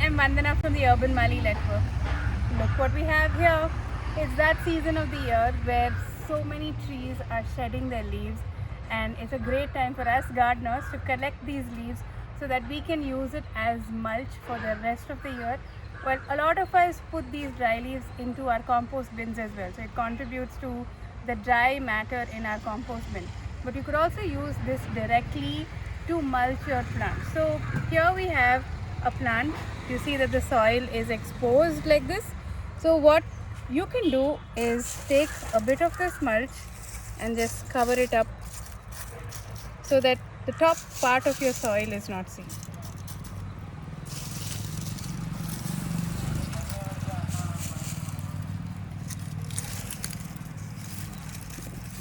I'm Vandana from the UrbanMali network. Look what we have here. It's that season of the year where so many trees are shedding their leaves, and it's a great time for us gardeners to collect these leaves so that we can use it as mulch for the rest of the year. Well, a lot of us put these dry leaves into our compost bins as well, so it contributes to the dry matter in our compost bin. But you could also use this directly to mulch your plants. So here we have a plant. You see that the soil is exposed like this. So what you can do is take a bit of this mulch and just cover it up so that the top part of your soil is not seen.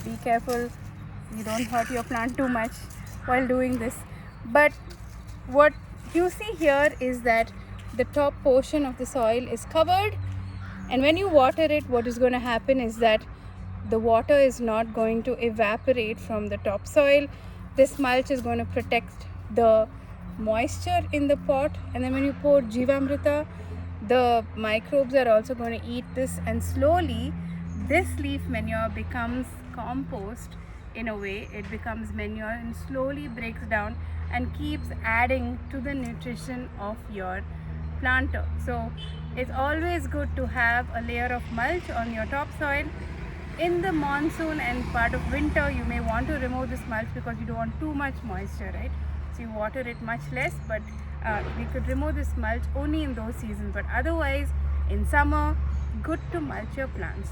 Be careful you don't hurt your plant too much while doing this. But what you see here is that the top portion of the soil is covered, and when you water it, what is going to happen is that the water is not going to evaporate from the topsoil. This mulch is going to protect the moisture in the pot, and then when you pour Jivamrita, the microbes are also going to eat this, and slowly this leaf manure becomes compost. In a way, it becomes manure and slowly breaks down and keeps adding to the nutrition of your planter. So it's always good to have a layer of mulch on your topsoil. In the monsoon and part of winter, you may want to remove this mulch because you don't want too much moisture, right? So you water it much less, but we could remove this mulch only in those seasons. But otherwise, in summer, good to mulch your plants.